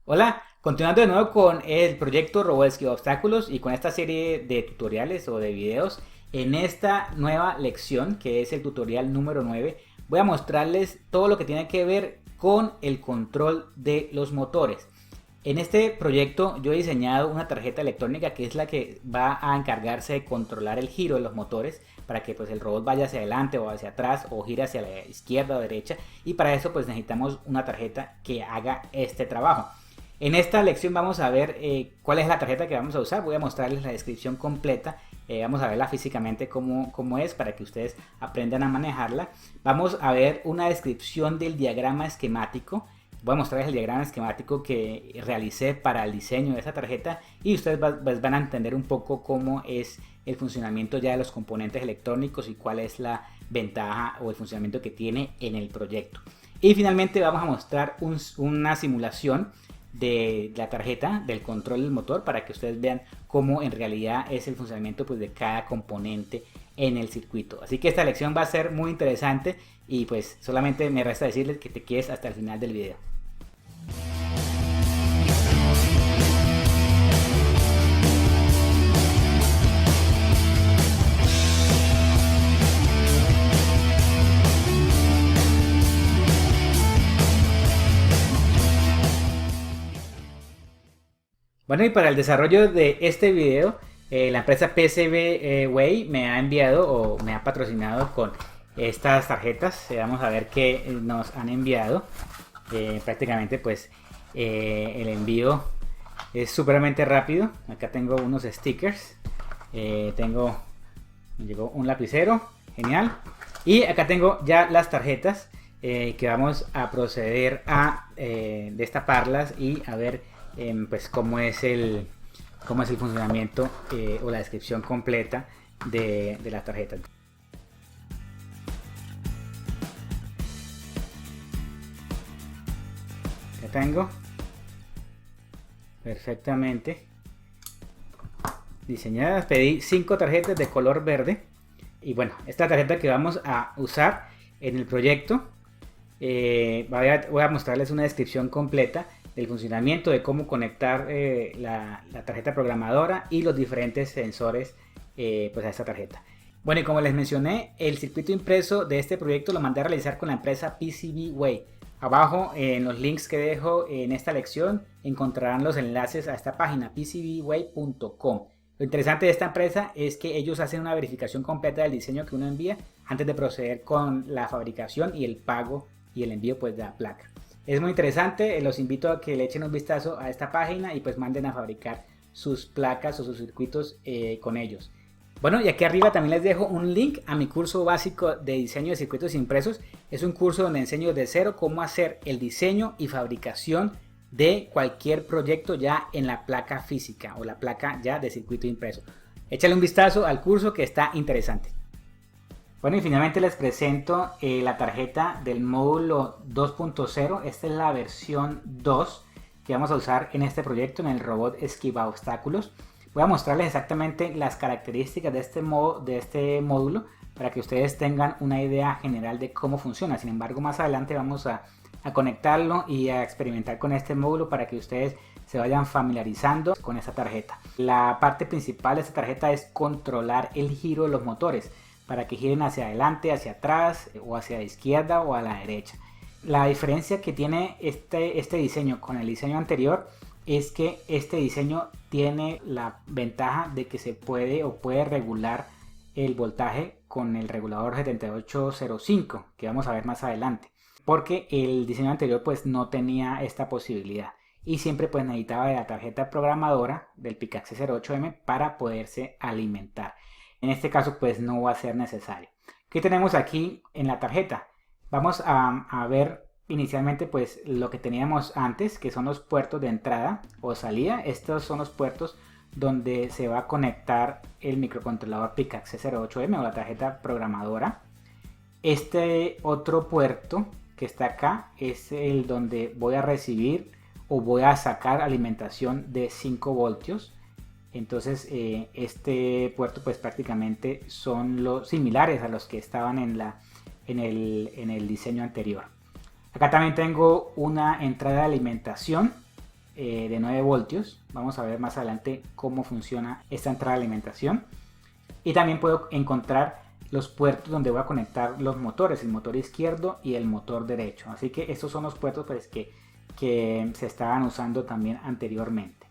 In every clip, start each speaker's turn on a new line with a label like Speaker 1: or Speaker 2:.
Speaker 1: Hola, continuando de nuevo con el proyecto Robot Esquiva Obstáculos y con esta serie de tutoriales o de videos. En esta nueva lección, que es el tutorial número 9, voy a mostrarles todo lo que tiene que ver con el control de los motores. En este proyecto yo he diseñado una tarjeta electrónica que es la que va a encargarse de controlar el giro de los motores para que pues el robot vaya hacia adelante o hacia atrás o gire hacia la izquierda o derecha, y para eso pues necesitamos una tarjeta que haga este trabajo. En esta lección vamos a ver cuál es la tarjeta que vamos a usar. Voy a mostrarles la descripción completa. Vamos a verla físicamente cómo es para que ustedes aprendan a manejarla. Vamos a ver una descripción del diagrama esquemático. Voy a mostrarles el diagrama esquemático que realicé para el diseño de esta tarjeta y ustedes van a entender un poco cómo es el funcionamiento ya de los componentes electrónicos y cuál es la ventaja o el funcionamiento que tiene en el proyecto. Y finalmente vamos a mostrar una simulación de la tarjeta del control del motor para que ustedes vean cómo en realidad es el funcionamiento pues, de cada componente en el circuito. Así que esta lección va a ser muy interesante y pues solamente me resta decirles que te quedes hasta el final del video. Bueno, y para el desarrollo de este video, la empresa PCBWay me ha enviado o me ha patrocinado con estas tarjetas. Vamos a ver qué nos han enviado. Prácticamente pues el envío es supremamente rápido. Acá tengo unos stickers. Me llegó un lapicero, genial. Y acá tengo ya las tarjetas que vamos a proceder a destaparlas y a ver pues cómo es el funcionamiento o la descripción completa de la tarjeta. Ya tengo perfectamente diseñadas. Pedí 5 tarjetas de color verde y bueno, esta tarjeta que vamos a usar en el proyecto, voy a mostrarles una descripción completa del funcionamiento, de cómo conectar la tarjeta programadora y los diferentes sensores pues a esta tarjeta. Bueno, y como les mencioné, el circuito impreso de este proyecto lo mandé a realizar con la empresa PCBWay. Abajo en los links que dejo en esta lección encontrarán los enlaces a esta página pcbway.com. Lo interesante de esta empresa es que ellos hacen una verificación completa del diseño que uno envía antes de proceder con la fabricación y el pago y el envío pues de la placa. Es muy interesante, los invito a que le echen un vistazo a esta página y pues manden a fabricar sus placas o sus circuitos con ellos. Bueno, y aquí arriba también les dejo un link a mi curso básico de diseño de circuitos impresos. Es un curso donde enseño de cero cómo hacer el diseño y fabricación de cualquier proyecto ya en la placa física o la placa ya de circuito impreso. Échale un vistazo al curso que está interesante. Bueno, y finalmente les presento la tarjeta del módulo 2.0. Esta es la versión 2 que vamos a usar en este proyecto, en el robot esquiva obstáculos. Voy a mostrarles exactamente las características de este módulo para que ustedes tengan una idea general de cómo funciona. Sin embargo, más adelante vamos a conectarlo y a experimentar con este módulo para que ustedes se vayan familiarizando con esta tarjeta. La parte principal de esta tarjeta es controlar el giro de los motores para que giren hacia adelante, hacia atrás o hacia la izquierda o a la derecha. La diferencia que tiene este diseño con el diseño anterior es que este diseño tiene la ventaja de que se puede regular el voltaje con el regulador 7805 que vamos a ver más adelante, porque el diseño anterior pues no tenía esta posibilidad y siempre pues necesitaba de la tarjeta programadora del PIC-AXE 08M para poderse alimentar. En este caso pues no va a ser necesario. ¿Qué tenemos aquí en la tarjeta? Vamos a ver inicialmente pues lo que teníamos antes, que son los puertos de entrada o salida. Estos son los puertos donde se va a conectar el microcontrolador PIC-AXE 08M o la tarjeta programadora. Este otro puerto que está acá es el donde voy a recibir o voy a sacar alimentación de 5 voltios. Entonces este puerto pues prácticamente son los similares a los que estaban en el diseño anterior. Acá también tengo una entrada de alimentación de 9 voltios. Vamos a ver más adelante cómo funciona esta entrada de alimentación. Y también puedo encontrar los puertos donde voy a conectar los motores, el motor izquierdo y el motor derecho. Así que estos son los puertos pues, que se estaban usando también anteriormente.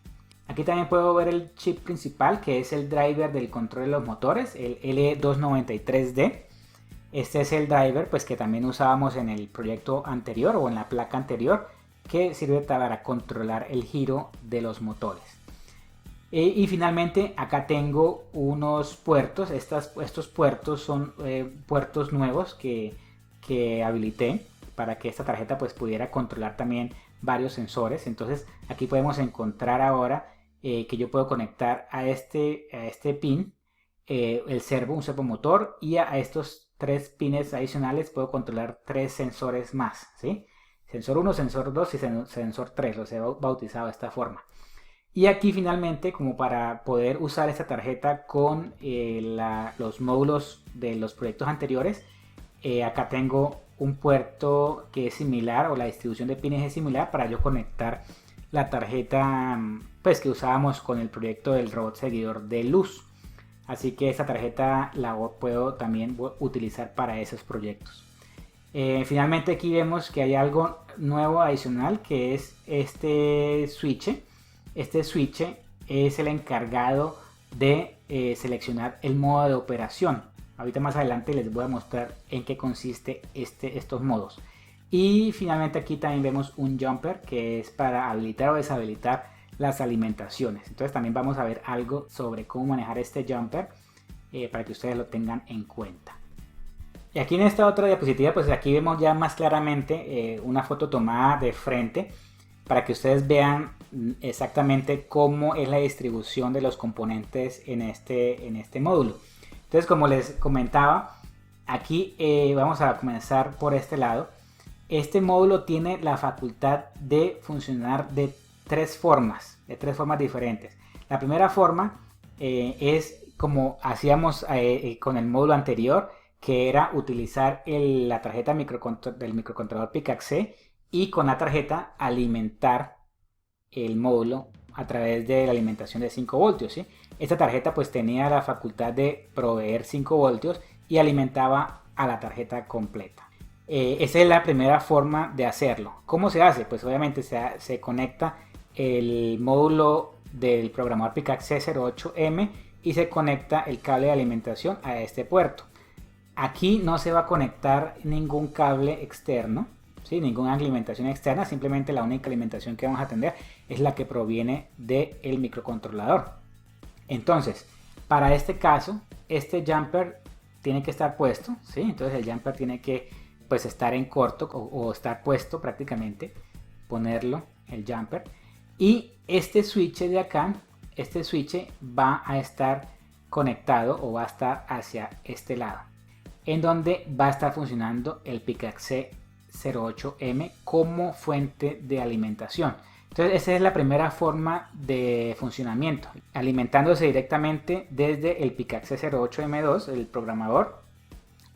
Speaker 1: Aquí también puedo ver el chip principal, que es el driver del control de los motores, el L293D. Este es el driver pues, que también usábamos en el proyecto anterior o en la placa anterior, que sirve para controlar el giro de los motores. Y finalmente acá tengo unos puertos. Estos puertos son puertos nuevos que habilité para que esta tarjeta pues pudiera controlar también varios sensores. Entonces aquí podemos encontrar ahora que yo puedo conectar a este pin un servo motor, y a estos 3 pines adicionales puedo controlar 3 sensores más, ¿sí? Sensor 1, sensor 2 y sensor 3, los he bautizado de esta forma. Y aquí finalmente, como para poder usar esta tarjeta con los módulos de los proyectos anteriores, acá tengo un puerto que es similar, o la distribución de pines es similar, para yo conectar la tarjeta pues, que usábamos con el proyecto del robot seguidor de luz. Así que esta tarjeta la puedo también utilizar para esos proyectos. Finalmente aquí vemos que hay algo nuevo adicional, que es este switch. Este switch es el encargado de seleccionar el modo de operación. Ahorita más adelante les voy a mostrar en qué consiste estos modos. Y finalmente aquí también vemos un jumper, que es para habilitar o deshabilitar las alimentaciones. Entonces también vamos a ver algo sobre cómo manejar este jumper para que ustedes lo tengan en cuenta. Y aquí en esta otra diapositiva, pues aquí vemos ya más claramente una foto tomada de frente, para que ustedes vean exactamente cómo es la distribución de los componentes en este módulo. Entonces, como les comentaba, aquí vamos a comenzar por este lado. Este módulo tiene la facultad de funcionar de tres formas diferentes. La primera forma es como hacíamos con el módulo anterior, que era utilizar la tarjeta del microcontrolador PIC-AC y con la tarjeta alimentar el módulo a través de la alimentación de 5 voltios. ¿sí? Esta tarjeta pues tenía la facultad de proveer 5 voltios y alimentaba a la tarjeta completa. Esa es la primera forma de hacerlo. ¿Cómo se hace? Pues obviamente se conecta el módulo del programador PIC-AC 08M y se conecta el cable de alimentación a este puerto. Aquí no se va a conectar ningún cable externo, ¿sí? Ninguna alimentación externa, simplemente la única alimentación que vamos a tener es la que proviene del microcontrolador. Entonces, para este caso, este jumper tiene que estar puesto, ¿sí? Entonces el jumper tiene que pues estar en corto o estar puesto prácticamente, ponerlo, el jumper. Y este switch de acá, este switch va a estar conectado o va a estar hacia este lado, en donde va a estar funcionando el PIC-AC 08M como fuente de alimentación. Entonces esa es la primera forma de funcionamiento, alimentándose directamente desde el PIC-AC 08M2, el programador,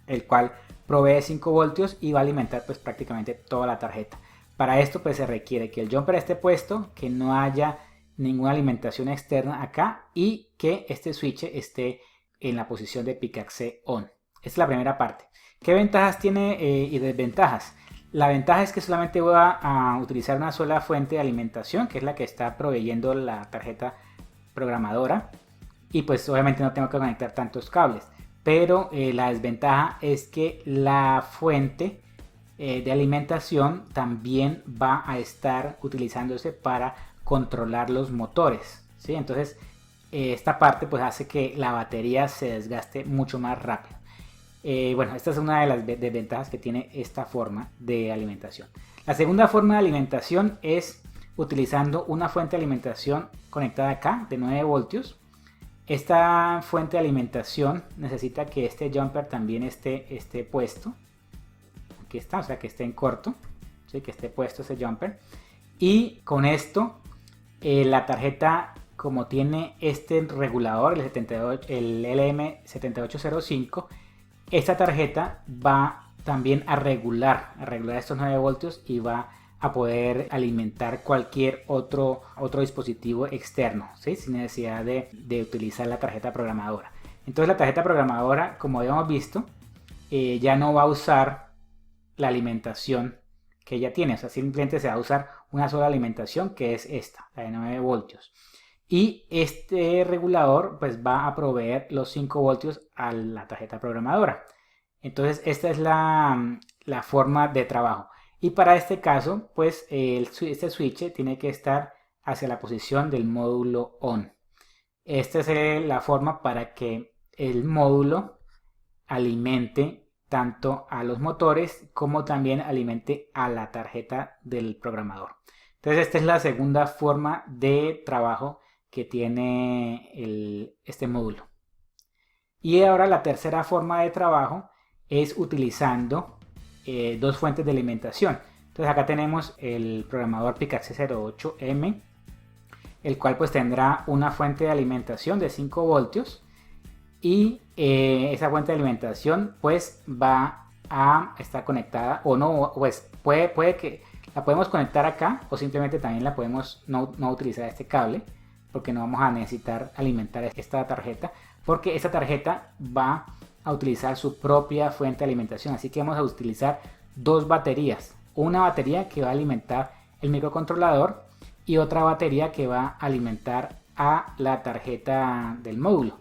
Speaker 1: el cual provee 5 voltios y va a alimentar pues prácticamente toda la tarjeta. Para esto pues se requiere que el jumper esté puesto, que no haya ninguna alimentación externa acá y que este switch esté en la posición de PIC-AC on. Esta es la primera parte. ¿Qué ventajas tiene y desventajas? La ventaja es que solamente voy a utilizar una sola fuente de alimentación, que es la que está proveyendo la tarjeta programadora, y pues obviamente no tengo que conectar tantos cables. Pero la desventaja es que la fuente de alimentación también va a estar utilizándose para controlar los motores, ¿sí? Entonces esta parte pues hace que la batería se desgaste mucho más rápido. Bueno, esta es una de las desventajas que tiene esta forma de alimentación. La segunda forma de alimentación es utilizando una fuente de alimentación conectada acá de 9 voltios. Esta fuente de alimentación necesita que este jumper también esté puesto. Aquí está, o sea que esté en corto, ¿sí? Que esté puesto ese jumper. Y con esto la tarjeta, como tiene este regulador, el LM7805, esta tarjeta va también a regular estos 9 voltios y va a poder alimentar cualquier otro dispositivo externo, ¿sí? Sin necesidad de utilizar la tarjeta programadora. Entonces la tarjeta programadora, como habíamos visto, ya no va a usar la alimentación que ella tiene, o sea, simplemente se va a usar una sola alimentación, que es esta, la de 9 voltios. Y este regulador pues va a proveer los 5 voltios a la tarjeta programadora. Entonces esta es la forma de trabajo. Y para este caso pues este switch tiene que estar hacia la posición del módulo ON. Esta es la forma para que el módulo alimente tanto a los motores como también alimente a la tarjeta del programador. Entonces esta es la segunda forma de trabajo que tiene este módulo. Y ahora la tercera forma de trabajo es utilizando dos fuentes de alimentación. Entonces acá tenemos el programador PICAXE08M, el cual pues tendrá una fuente de alimentación de 5 voltios y esa fuente de alimentación pues va a estar conectada o no, pues puede que la podemos conectar acá o simplemente también la podemos no utilizar este cable, porque no vamos a necesitar alimentar esta tarjeta, porque esta tarjeta va a utilizar su propia fuente de alimentación. Así que vamos a utilizar dos baterías, una batería que va a alimentar el microcontrolador y otra batería que va a alimentar a la tarjeta del módulo.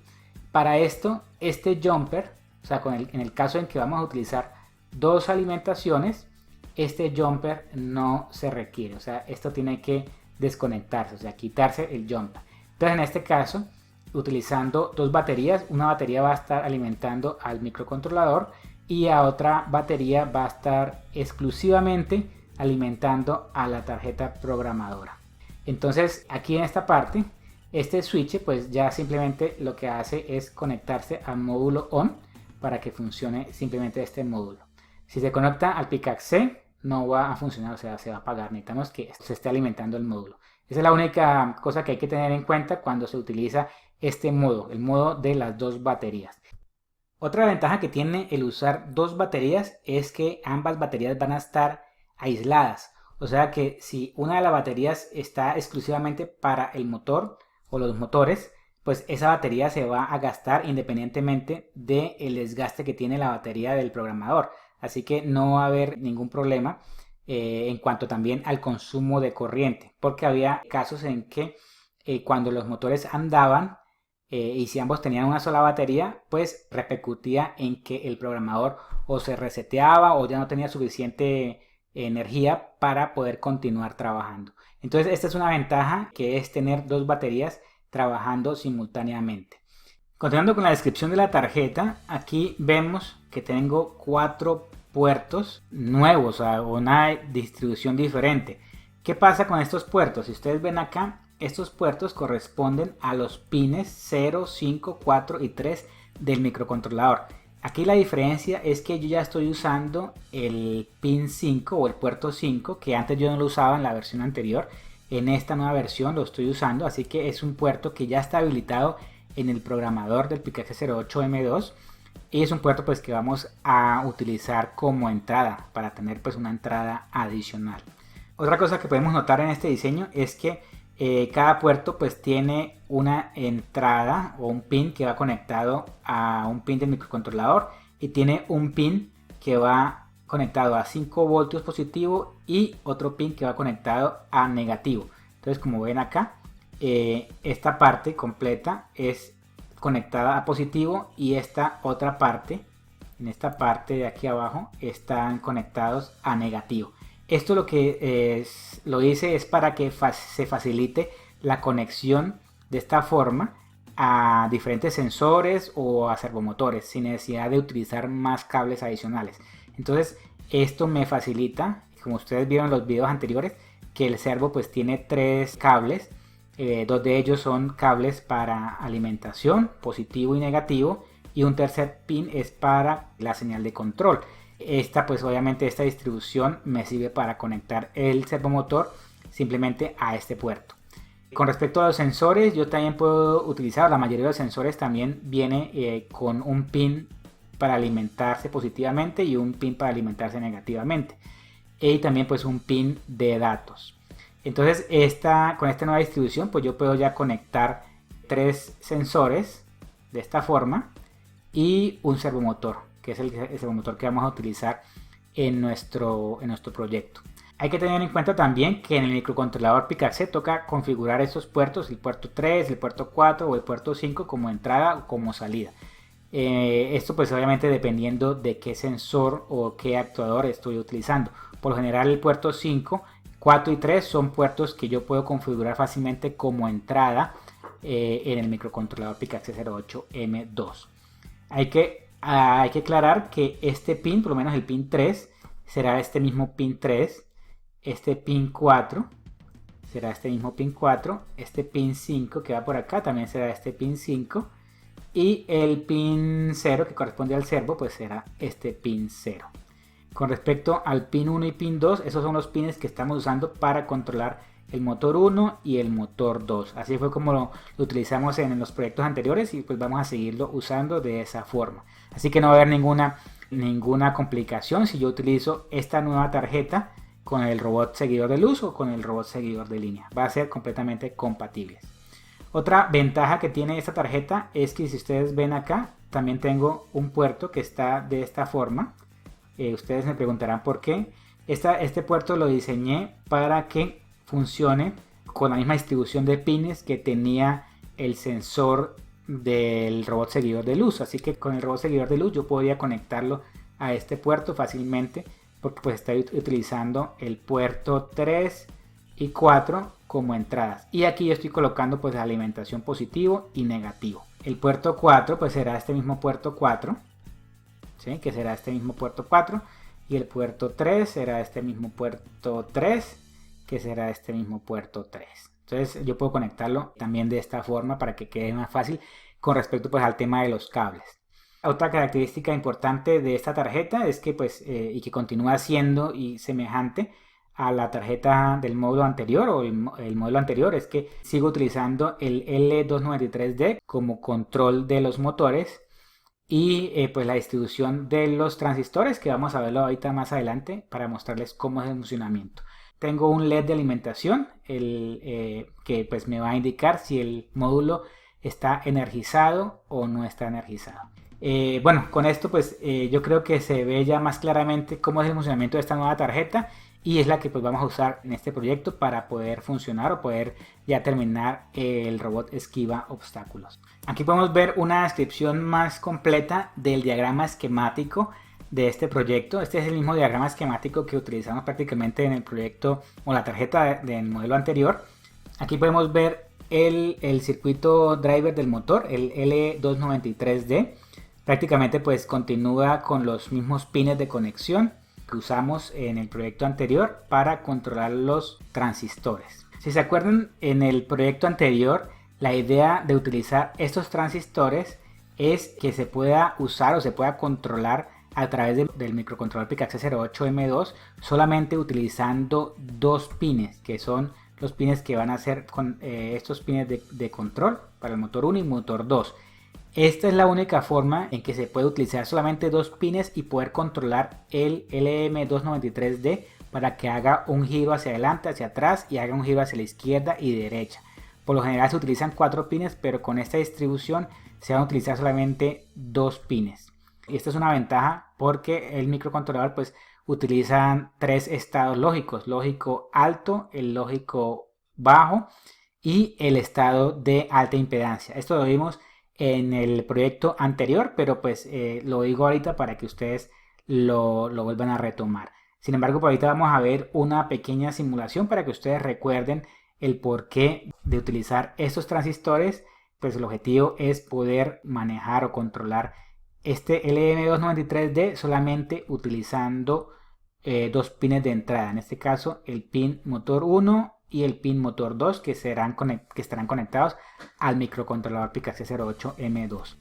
Speaker 1: Para esto, este jumper, o sea, en el caso en que vamos a utilizar dos alimentaciones, este jumper no se requiere, o sea, esto tiene que desconectarse, o sea, quitarse el jumper. Entonces en este caso, utilizando dos baterías, una batería va a estar alimentando al microcontrolador y a otra batería va a estar exclusivamente alimentando a la tarjeta programadora. Entonces aquí en esta parte, este switch pues ya simplemente lo que hace es conectarse al módulo ON para que funcione simplemente este módulo. Si se conecta al PICAXE no va a funcionar, o sea, se va a apagar. Necesitamos que se esté alimentando el módulo. Esa es la única cosa que hay que tener en cuenta cuando se utiliza este modo, el modo de las dos baterías. Otra ventaja que tiene el usar dos baterías es que ambas baterías van a estar aisladas. O sea que si una de las baterías está exclusivamente para el motor o los motores, pues esa batería se va a gastar independientemente del desgaste que tiene la batería del programador. Así que no va a haber ningún problema en cuanto también al consumo de corriente, porque había casos en que cuando los motores andaban y si ambos tenían una sola batería, pues repercutía en que el programador o se reseteaba o ya no tenía suficiente energía para poder continuar trabajando. Entonces esta es una ventaja, que es tener dos baterías trabajando simultáneamente. Continuando con la descripción de la tarjeta, aquí vemos que tengo 4 puertos nuevos, o sea, una distribución diferente. ¿Qué pasa con estos puertos? Si ustedes ven acá, estos puertos corresponden a los pines 0, 5, 4 y 3 del microcontrolador. Aquí la diferencia es que yo ya estoy usando el pin 5 o el puerto 5, que antes yo no lo usaba en la versión anterior. En esta nueva versión lo estoy usando, así que es un puerto que ya está habilitado en el programador del PICAXE08M2 y es un puerto pues que vamos a utilizar como entrada para tener pues una entrada adicional. Otra cosa que podemos notar en este diseño es que cada puerto pues tiene una entrada o un pin que va conectado a un pin del microcontrolador y tiene un pin que va conectado a 5 voltios positivo y otro pin que va conectado a negativo. Entonces, como ven acá, esta parte completa es conectada a positivo y esta otra parte, en esta parte de aquí abajo, están conectados a negativo. Esto lo que lo hice es para que se facilite la conexión de esta forma a diferentes sensores o a servomotores sin necesidad de utilizar más cables adicionales. Entonces esto me facilita, como ustedes vieron en los videos anteriores, que el servo pues tiene 3 cables. 2 de ellos son cables para alimentación, positivo y negativo, y un tercer pin es para la señal de control. Pues obviamente esta distribución me sirve para conectar el servomotor simplemente a este puerto. Con respecto a los sensores, yo también puedo utilizar, la mayoría de los sensores también viene con un pin para alimentarse positivamente y un pin para alimentarse negativamente. y también pues un pin de datos. Entonces con esta nueva distribución pues yo puedo ya conectar 3 sensores de esta forma y un servomotor, que es el servomotor que vamos a utilizar en nuestro proyecto. Hay que tener en cuenta también que en el microcontrolador PICAXE toca configurar estos puertos, el puerto 3, el puerto 4 o el puerto 5 como entrada o como salida. Esto pues obviamente dependiendo de qué sensor o qué actuador estoy utilizando. Por lo general el puerto 5, 4 y 3 son puertos que yo puedo configurar fácilmente como entrada en el microcontrolador PICAXE 08M2. Hay que aclarar que este pin, por lo menos el pin 3, será este mismo pin 3. Este pin 4 será este mismo pin 4. Este pin 5 que va por acá también será este pin 5. Y el pin 0 que corresponde al servo pues será este pin 0. Con respecto al pin 1 y pin 2, esos son los pines que estamos usando para controlar el motor 1 y el motor 2. Así fue como lo utilizamos en los proyectos anteriores y pues vamos a seguirlo usando de esa forma. Así que no va a haber ninguna complicación si yo utilizo esta nueva tarjeta con el robot seguidor de luz o con el robot seguidor de línea. Va a ser completamente compatible. Otra ventaja que tiene esta tarjeta es que si ustedes ven acá, también tengo un puerto que está de esta forma. Ustedes me preguntarán por qué. Este puerto lo diseñé para que funcione con la misma distribución de pines que tenía el sensor del robot seguidor de luz. Así que con el robot seguidor de luz yo podría conectarlo a este puerto fácilmente, porque pues estoy utilizando el puerto 3 y 4 como entradas. Y aquí yo estoy colocando pues la alimentación positivo y negativo. El puerto 4 pues será este mismo puerto 4, ¿sí? Que será este mismo puerto 4. Y el puerto 3 será este mismo puerto 3, que será este mismo puerto 3. Entonces yo puedo conectarlo también de esta forma para que quede más fácil con respecto pues al tema de los cables. Otra característica importante de esta tarjeta es que pues y que continúa siendo y semejante a la tarjeta del módulo anterior o el modelo anterior, es que sigo utilizando el L293D como control de los motores y pues la distribución de los transistores, que vamos a verlo ahorita más adelante para mostrarles cómo es el funcionamiento. Tengo un LED de alimentación que pues me va a indicar si el módulo está energizado o no está energizado. Bueno, con esto pues yo creo que se ve ya más claramente cómo es el funcionamiento de esta nueva tarjeta, y es la que pues vamos a usar en este proyecto para poder funcionar o poder ya terminar el robot esquiva obstáculos. Aquí podemos ver una descripción más completa del diagrama esquemático de este proyecto. Este es el mismo diagrama esquemático que utilizamos prácticamente en el proyecto o la tarjeta del modelo anterior. Aquí podemos ver el circuito driver del motor, el L293D. Prácticamente pues continúa con los mismos pines de conexión que usamos en el proyecto anterior para controlar los transistores. Si se acuerdan, en el proyecto anterior la idea de utilizar estos transistores es que se pueda usar o se pueda controlar a través del microcontrolador PICAXE 08M2 solamente utilizando 2 pines, que son los pines que van a ser con estos pines de control para el motor 1 y motor 2. Esta es la única forma en que se puede utilizar solamente 2 pines y poder controlar el LM293D para que haga un giro hacia adelante, hacia atrás y haga un giro hacia la izquierda y derecha. Por lo general se utilizan 4 pines, pero con esta distribución se van a utilizar solamente 2 pines. Y esta es una ventaja porque el microcontrolador pues utiliza 3 estados lógicos: lógico alto, el lógico bajo y el estado de alta impedancia. Esto lo vimos en el proyecto anterior, pero pues lo digo ahorita para que ustedes lo vuelvan a retomar. Sin embargo, por ahorita vamos a ver una pequeña simulación para que ustedes recuerden el porqué de utilizar estos transistores. Pues el objetivo es poder manejar o controlar este LM293D solamente utilizando 2 pines de entrada, en este caso el pin motor 1 y el pin motor 2 que estarán conectados al microcontrolador PICAXE 08M2.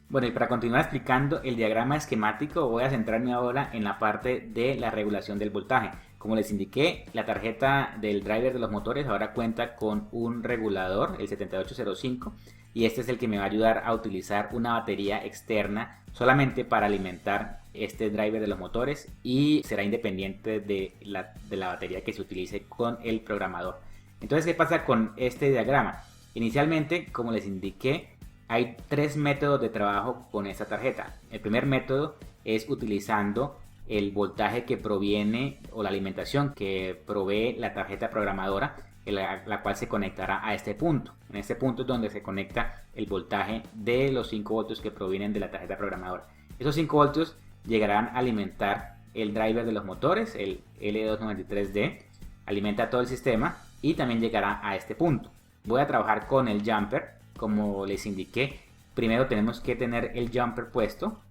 Speaker 1: Bueno, y para continuar explicando el diagrama esquemático voy a centrarme ahora en la parte de la regulación del voltaje. Como les indiqué, la tarjeta del driver de los motores ahora cuenta con un regulador, el 7805, y este es el que me va a ayudar a utilizar una batería externa solamente para alimentar este driver de los motores, y será independiente de la batería que se utilice con el programador. Entonces, ¿qué pasa con este diagrama? Inicialmente, como les indiqué, hay tres métodos de trabajo con esta tarjeta. El primer método es utilizando el voltaje que proviene, o la alimentación que provee la tarjeta programadora, la cual se conectará a este punto. En este punto es donde se conecta el voltaje de los 5 voltios que provienen de la tarjeta programadora. Esos 5 voltios llegarán a alimentar el driver de los motores, el L293D, alimenta todo el sistema y también llegará a este punto. Voy a trabajar con el jumper, como les indiqué. Primero tenemos que tener el jumper puesto.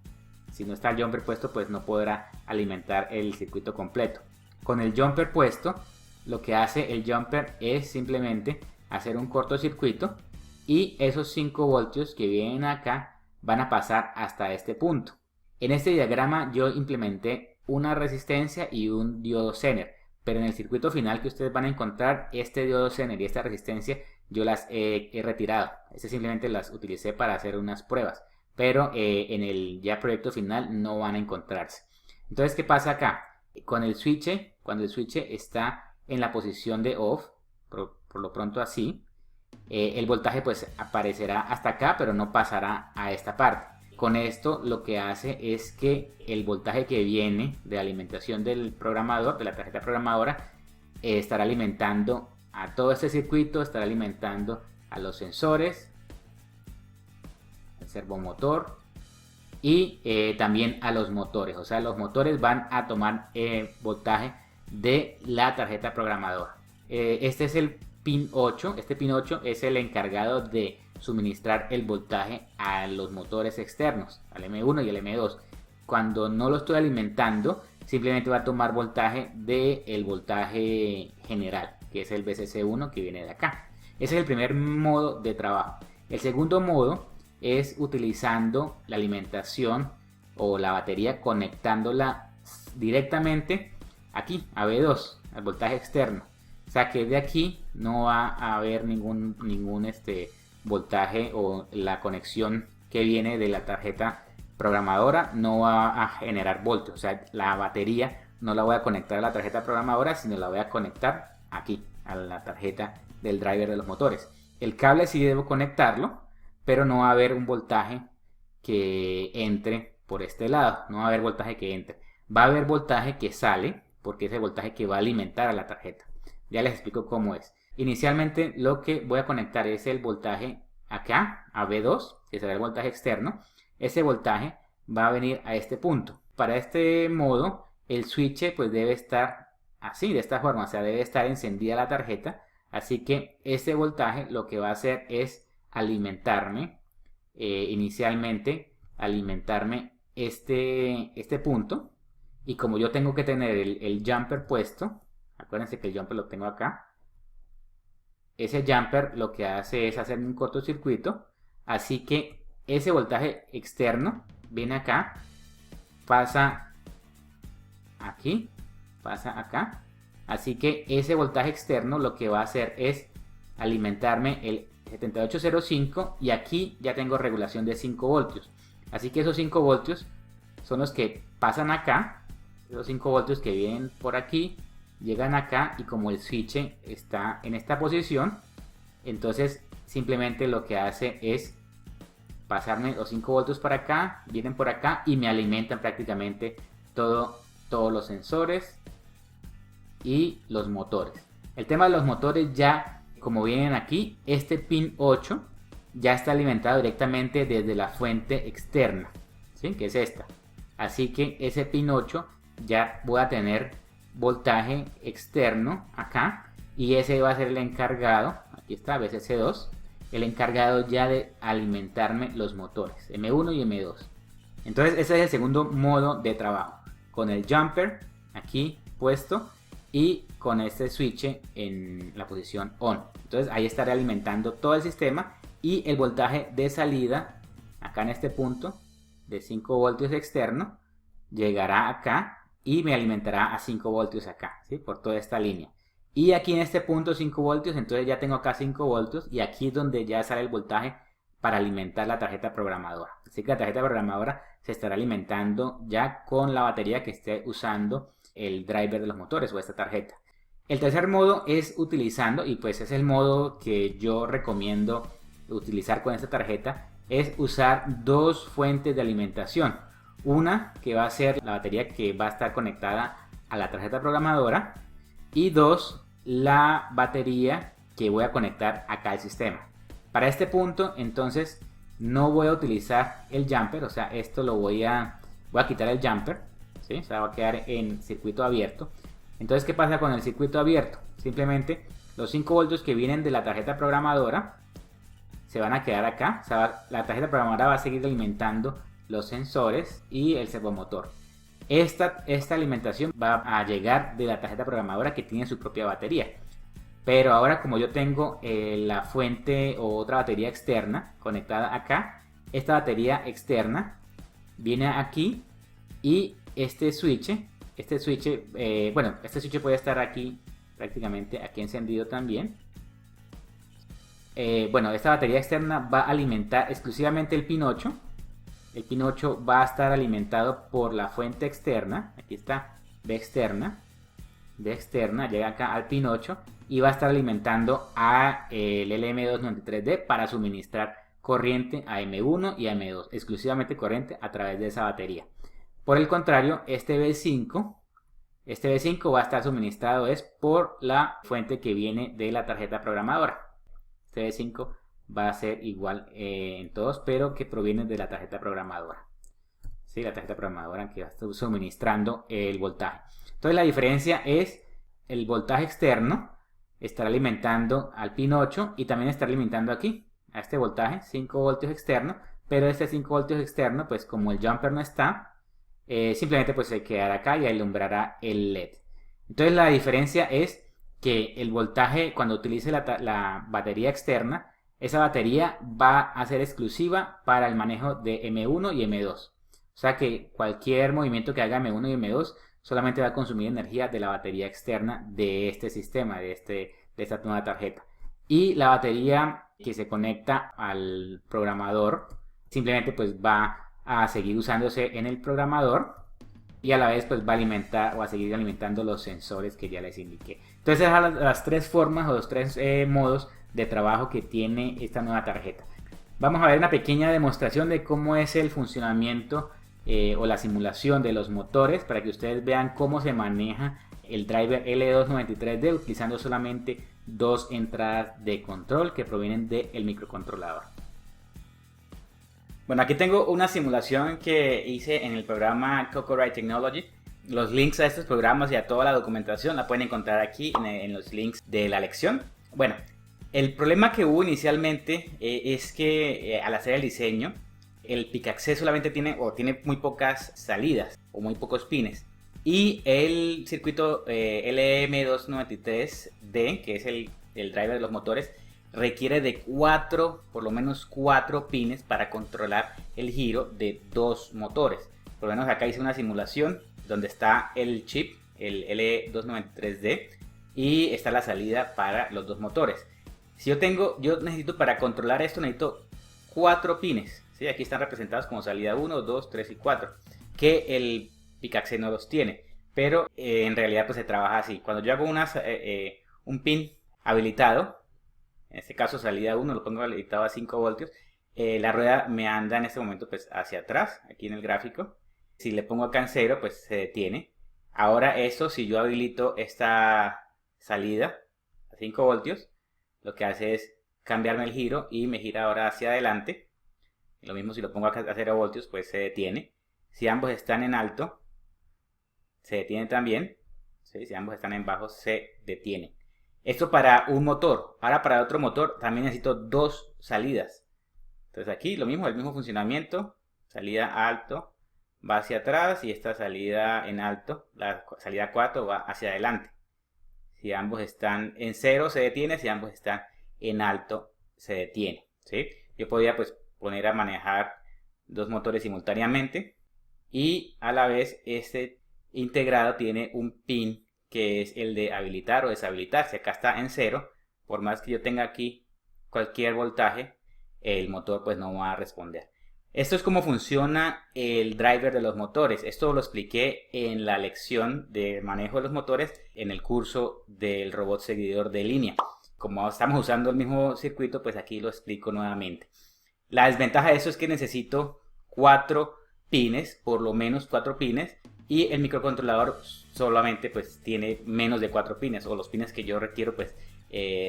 Speaker 1: Si no está el jumper puesto, pues no podrá alimentar el circuito completo. Con el jumper puesto, lo que hace el jumper es simplemente hacer un cortocircuito, y esos 5 voltios que vienen acá van a pasar hasta este punto. En este diagrama yo implementé una resistencia y un diodo Zener, pero en el circuito final que ustedes van a encontrar, este diodo Zener y esta resistencia yo las he retirado. Simplemente las utilicé para hacer unas pruebas, pero en el ya proyecto final no van a encontrarse. Entonces, ¿qué pasa acá? Con el switch, cuando el switch está en la posición de off, por lo pronto así, el voltaje pues aparecerá hasta acá, pero no pasará a esta parte. Con esto lo que hace es que el voltaje que viene de alimentación del programador, de la tarjeta programadora, estará alimentando a todo este circuito, estará alimentando a los sensores, el servomotor y también a los motores. O sea, los motores van a tomar voltaje de la tarjeta programadora. Este es el pin 8. Este pin 8 es el encargado de suministrar el voltaje a los motores externos, al M1 y al M2. Cuando no lo estoy alimentando, simplemente va a tomar voltaje del voltaje general, que es el VCC1 que viene de acá. Ese es el primer modo de trabajo. El segundo modo es utilizando la alimentación o la batería, conectándola directamente aquí a V2, al voltaje externo. O sea que de aquí no va a haber ningún voltaje, o la conexión que viene de la tarjeta programadora no va a generar voltios. O sea, la batería no la voy a conectar a la tarjeta programadora, sino la voy a conectar aquí a la tarjeta del driver de los motores. El cable sí debo conectarlo, pero no va a haber un voltaje que entre por este lado. No va a haber voltaje que entre. Va a haber voltaje que sale, porque es el voltaje que va a alimentar a la tarjeta. Ya les explico cómo es. Inicialmente lo que voy a conectar es el voltaje acá, a V2, que será el voltaje externo. Ese voltaje va a venir a este punto. Para este modo, el switch pues debe estar así, de esta forma. O sea, debe estar encendida la tarjeta. Así que este voltaje lo que va a hacer es alimentarme, inicialmente, alimentarme este punto. Y como yo tengo que tener el jumper puesto, acuérdense que el jumper lo tengo acá. Ese jumper lo que hace es hacer un cortocircuito. Así que ese voltaje externo viene acá, pasa aquí, pasa acá. Así que ese voltaje externo lo que va a hacer es alimentarme el 7805, y aquí ya tengo regulación de 5 voltios. Así que esos 5 voltios son los que pasan acá. Esos 5 voltios que vienen por aquí llegan acá, y como el switch está en esta posición, entonces simplemente lo que hace es pasarme los 5 voltios para acá, vienen por acá y me alimentan prácticamente todos los sensores y los motores. El tema de los motores, ya como vienen aquí, este pin 8 ya está alimentado directamente desde la fuente externa, ¿sí? Que es esta. Así que ese pin 8 ya voy a tener voltaje externo acá, y ese va a ser el encargado, aquí está VCC2, el encargado ya de alimentarme los motores M1 y M2. Entonces ese es el segundo modo de trabajo, con el jumper aquí puesto y con este switch en la posición on. Entonces ahí estaré alimentando todo el sistema, y el voltaje de salida acá en este punto de 5 voltios externo llegará acá y me alimentará a 5 voltios acá, ¿sí? Por toda esta línea. Y aquí en este punto 5 voltios, entonces ya tengo acá 5 voltios y aquí es donde ya sale el voltaje para alimentar la tarjeta programadora. Así que la tarjeta programadora se estará alimentando ya con la batería que esté usando el driver de los motores o esta tarjeta. El tercer modo es utilizando, y pues es el modo que yo recomiendo utilizar con esta tarjeta, es usar dos fuentes de alimentación. Una que va a ser la batería que va a estar conectada a la tarjeta programadora y dos, la batería que voy a conectar acá al sistema. Para este punto entonces no voy a utilizar el jumper, o sea, esto lo voy a quitar el jumper, ¿sí? O sea, va a quedar en circuito abierto. Entonces, ¿qué pasa con el circuito abierto? Simplemente los 5 voltios que vienen de la tarjeta programadora se van a quedar acá. O sea, la tarjeta programadora va a seguir alimentando los sensores y el servomotor. Esta alimentación va a llegar de la tarjeta programadora que tiene su propia batería. Pero ahora, como yo tengo la fuente o otra batería externa conectada acá, esta batería externa viene aquí y este switch puede estar aquí prácticamente aquí encendido también. Esta batería externa va a alimentar exclusivamente el pin 8. El pin 8 va a estar alimentado por la fuente externa. Aquí está, B externa, llega acá al pin 8 y va a estar alimentando a el LM293D para suministrar corriente a M1 y a M2, exclusivamente corriente a través de esa batería. Por el contrario, este B5 va a estar suministrado es por la fuente que viene de la tarjeta programadora. Este B5 va a ser igual en todos, pero que proviene de la tarjeta programadora. ¿Sí? La tarjeta programadora que va a estar suministrando el voltaje. Entonces la diferencia es el voltaje externo estará alimentando al pin 8 y también estará alimentando aquí a este voltaje 5 voltios externo, pero este 5 voltios externo, pues como el jumper no está, simplemente pues se quedará acá y alumbrará el LED. Entonces la diferencia es que el voltaje, cuando utilice la batería externa, esa batería va a ser exclusiva para el manejo de M1 y M2. O sea que cualquier movimiento que haga M1 y M2 solamente va a consumir energía de la batería externa de este sistema, de esta nueva tarjeta. Y la batería que se conecta al programador simplemente pues va a seguir usándose en el programador y a la vez pues va a alimentar o a seguir alimentando los sensores que ya les indiqué. Entonces esas son las tres formas o los tres modos de trabajo que tiene esta nueva tarjeta. Vamos a ver una pequeña demostración de cómo es el funcionamiento o la simulación de los motores para que ustedes vean cómo se maneja el driver L293D utilizando solamente dos entradas de control que provienen del microcontrolador. Bueno, aquí tengo una simulación que hice en el programa Coco-Rite Technology. Los links a estos programas y a toda la documentación la pueden encontrar aquí en los links de la lección. Bueno, el problema que hubo inicialmente es que al hacer el diseño, el PIC-ACCESS solamente tiene muy pocas salidas o muy pocos pines. Y el circuito LM293D, que es el driver de los motores, requiere de por lo menos 4 pines para controlar el giro de dos motores. Por lo menos acá hice una simulación donde está el chip, el L293D, y está la salida para los dos motores. Si yo necesito para controlar esto, necesito 4 pines. ¿Sí? Aquí están representados como salida 1, 2, 3 y 4, que el PIC-ACCESS no los tiene. Pero en realidad pues se trabaja así. Cuando yo hago un pin habilitado, en este caso salida 1, lo pongo habilitado a 5 voltios, la rueda me anda en este momento pues hacia atrás, aquí en el gráfico. Si le pongo acá en 0, pues se detiene. Ahora esto, si yo habilito esta salida a 5 voltios, lo que hace es cambiarme el giro y me gira ahora hacia adelante. Lo mismo si lo pongo acá a 0 voltios, pues se detiene. Si ambos están en alto, se detiene también. ¿Sí? Si ambos están en bajo, se detiene. Esto para un motor. Ahora para otro motor también necesito dos salidas. Entonces aquí lo mismo, el mismo funcionamiento. Salida alto va hacia atrás y esta salida en alto, la salida 4 va hacia adelante. Si ambos están en 0 se detiene, si ambos están en alto se detiene. ¿Sí? Yo podría pues poner a manejar dos motores simultáneamente y a la vez este integrado tiene un pin que es el de habilitar o deshabilitar. Si acá está en 0, por más que yo tenga aquí cualquier voltaje, el motor pues no va a responder. Esto es cómo funciona el driver de los motores. Esto lo expliqué en la lección de manejo de los motores en el curso del robot seguidor de línea. Como estamos usando el mismo circuito, pues aquí lo explico nuevamente. La desventaja de eso es que necesito 4 pines, por lo menos 4 pines, y el microcontrolador solamente pues tiene menos de 4 pines, o los pines que yo requiero pues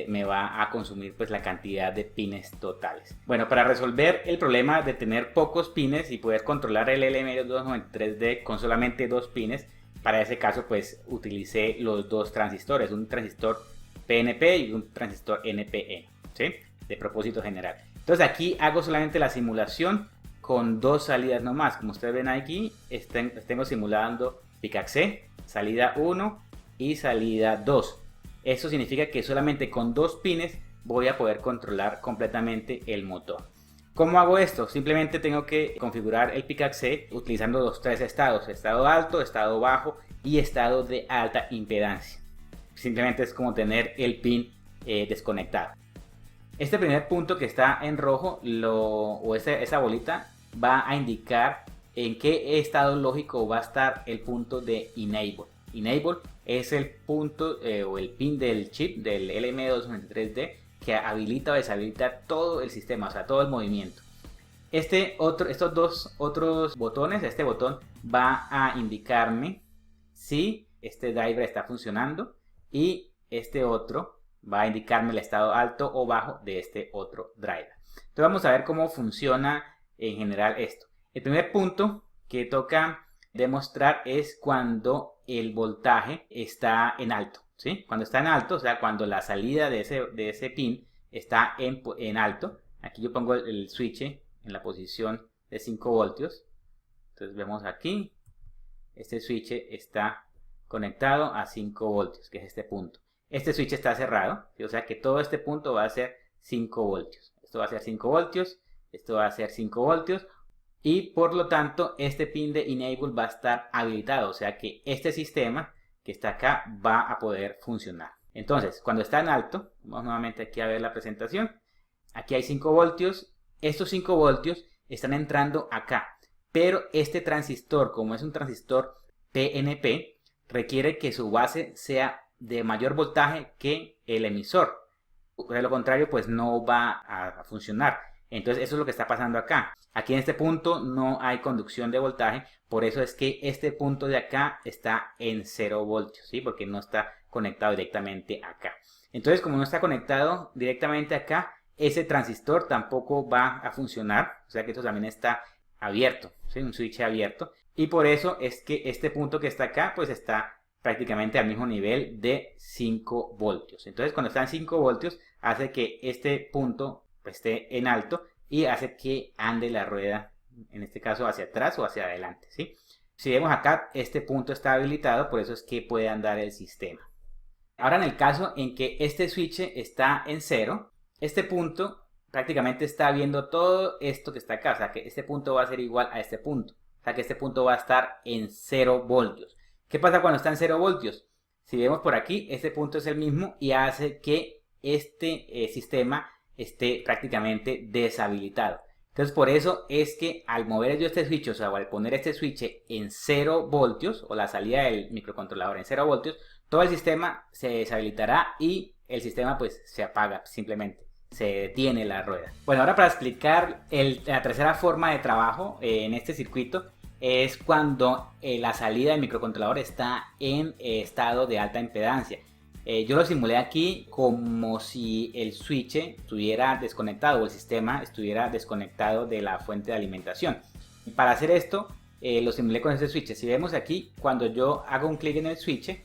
Speaker 1: me va a consumir pues la cantidad de pines totales. Bueno, para resolver el problema de tener pocos pines y poder controlar el LM293D con solamente 2 pines, para ese caso pues utilicé los dos transistores, un transistor PNP y un transistor NPN, ¿sí? De propósito general. Entonces aquí hago solamente la simulación con 2 salidas nomás. Como ustedes ven aquí, tengo simulando PICAXE, salida 1 y salida 2. Eso significa que solamente con 2 pines voy a poder controlar completamente el motor. ¿Cómo hago esto? Simplemente tengo que configurar el PICAXE utilizando los 3 estados: estado alto, estado bajo y estado de alta impedancia. Simplemente es como tener el pin desconectado. Este primer punto que está en rojo, esa bolita, va a indicar en qué estado lógico va a estar el punto de Enable. Enable es el punto o el pin del chip del LM293D que habilita o deshabilita todo el sistema, o sea, todo el movimiento. Estos dos otros botones, este botón va a indicarme si este driver está funcionando, y este otro va a indicarme el estado alto o bajo de este otro driver. Entonces vamos a ver cómo funciona en general esto. El primer punto que toca demostrar es cuando el voltaje está en alto, ¿sí? Cuando está en alto, o sea, cuando la salida de ese pin está en alto. Aquí yo pongo el switch en la posición de 5 voltios. Entonces vemos aquí, este switch está conectado a 5 voltios, que es este punto. Este switch está cerrado, ¿sí? O sea que todo este punto va a ser 5 voltios. Esto va a ser 5 voltios, esto va a ser 5 voltios. Y por lo tanto este pin de Enable va a estar habilitado, o sea que este sistema que está acá va a poder funcionar. Entonces, cuando está en alto, vamos nuevamente aquí a ver la presentación. Aquí hay 5 voltios, estos 5 voltios están entrando acá. Pero este transistor, como es un transistor PNP, requiere que su base sea de mayor voltaje que el emisor. De lo contrario, pues no va a funcionar. Entonces eso es lo que está pasando acá. Aquí en este punto no hay conducción de voltaje, por eso es que este punto de acá está en 0 voltios, ¿sí? Porque no está conectado directamente acá. Entonces, como no está conectado directamente acá, ese transistor tampoco va a funcionar, o sea que esto también está abierto, ¿sí? Un switch abierto, y por eso es que este punto que está acá pues está prácticamente al mismo nivel de 5 voltios. Entonces cuando está en 5 voltios hace que este punto pues esté en alto y hace que ande la rueda, en este caso hacia atrás o hacia adelante, ¿sí? Si vemos acá, este punto está habilitado, por eso es que puede andar el sistema. Ahora en el caso en que este switch está en 0, este punto prácticamente está viendo todo esto que está acá, o sea que este punto va a ser igual a este punto, o sea que este punto va a estar en 0 voltios. ¿Qué pasa cuando está en 0 voltios? Si vemos por aquí, este punto es el mismo y hace que este sistema esté prácticamente deshabilitado. Entonces por eso es que al mover yo este switch, o sea, al poner este switch en 0 voltios, o la salida del microcontrolador en 0 voltios, todo el sistema se deshabilitará y el sistema pues se apaga simplemente. Se detiene la rueda. Bueno, ahora para explicar la tercera forma de trabajo en este circuito es cuando la salida del microcontrolador está en estado de alta impedancia. Yo lo simulé aquí como si el switch estuviera desconectado o el sistema estuviera desconectado de la fuente de alimentación. Para hacer esto lo simulé con este switch. Si vemos aquí, cuando yo hago un clic en el switch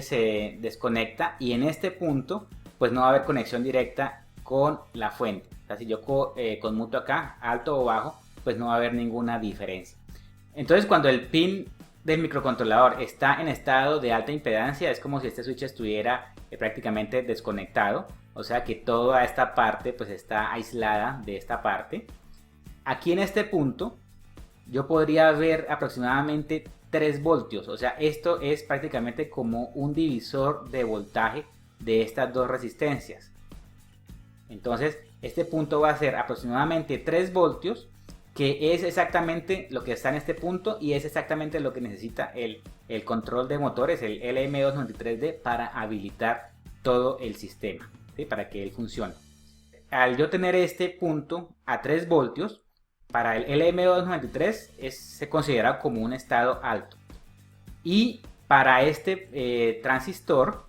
Speaker 1: se desconecta y en este punto pues no va a haber conexión directa con la fuente. O sea, si yo conmuto acá, alto o bajo, pues no va a haber ninguna diferencia. Entonces cuando el pin del microcontrolador está en estado de alta impedancia, es como si este switch estuviera prácticamente desconectado, o sea que toda esta parte pues está aislada de esta parte. Aquí en este punto yo podría ver aproximadamente 3 voltios. O sea, esto es prácticamente como un divisor de voltaje de estas dos resistencias. Entonces, este punto va a ser aproximadamente 3 voltios, que es exactamente lo que está en este punto y es exactamente lo que necesita el control de motores, el LM293D, para habilitar todo el sistema, ¿sí? Para que él funcione. Al yo tener este punto a 3 voltios, para el LM293 se considera como un estado alto. Y para este transistor,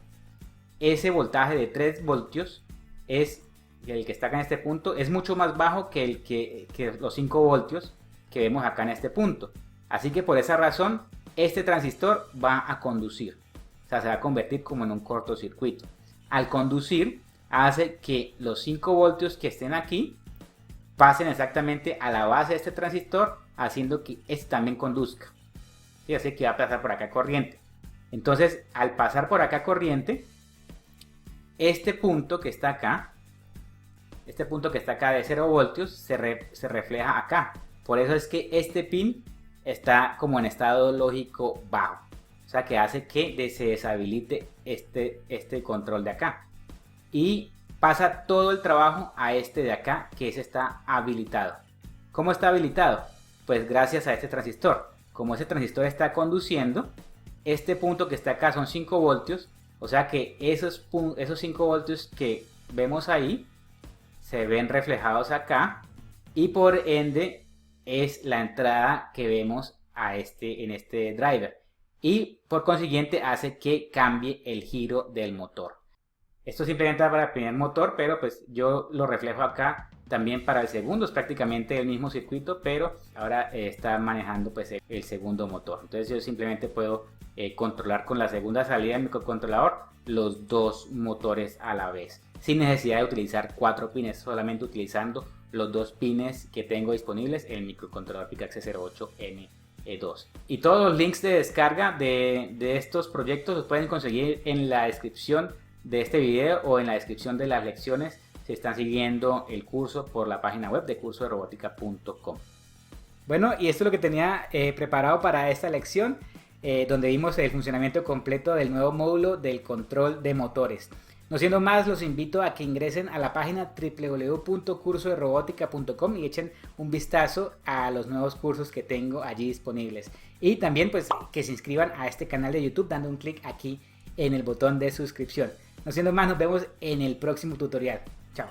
Speaker 1: ese voltaje de 3 voltios es el que está acá en este punto, es mucho más bajo que los 5 voltios que vemos acá en este punto. Así que por esa razón, este transistor va a conducir. O sea, se va a convertir como en un cortocircuito. Al conducir, hace que los 5 voltios que estén aquí pasen exactamente a la base de este transistor, haciendo que este también conduzca. Y así que va a pasar por acá corriente. Entonces, al pasar por acá corriente, este punto que está acá de 0 voltios se refleja acá. Por eso es que este pin está como en estado lógico bajo. O sea, que hace que se deshabilite este control de acá. Y pasa todo el trabajo a este de acá, que ese está habilitado. ¿Cómo está habilitado? Pues gracias a este transistor. Como ese transistor está conduciendo, este punto que está acá son 5 voltios. O sea que esos 5 voltios que vemos ahí se ven reflejados acá, y por ende es la entrada que vemos en este driver, y por consiguiente hace que cambie el giro del motor. Esto simplemente para el primer motor, pero pues yo lo reflejo acá también para el segundo. Es prácticamente el mismo circuito, pero ahora está manejando pues el segundo motor. Entonces yo simplemente puedo controlar con la segunda salida del microcontrolador los dos motores a la vez, sin necesidad de utilizar 4 pines, solamente utilizando los 2 pines que tengo disponibles en el microcontrolador PICAXE 08N2. Y todos los links de descarga de estos proyectos los pueden conseguir en la descripción de este video o en la descripción de las lecciones si están siguiendo el curso por la página web de cursoderobotica.com. Bueno, y esto es lo que tenía preparado para esta lección, donde vimos el funcionamiento completo del nuevo módulo del control de motores. No siendo más, los invito a que ingresen a la página www.cursoderobotica.com y echen un vistazo a los nuevos cursos que tengo allí disponibles. Y también pues que se inscriban a este canal de YouTube dando un clic aquí en el botón de suscripción. No siendo más, nos vemos en el próximo tutorial. Chao.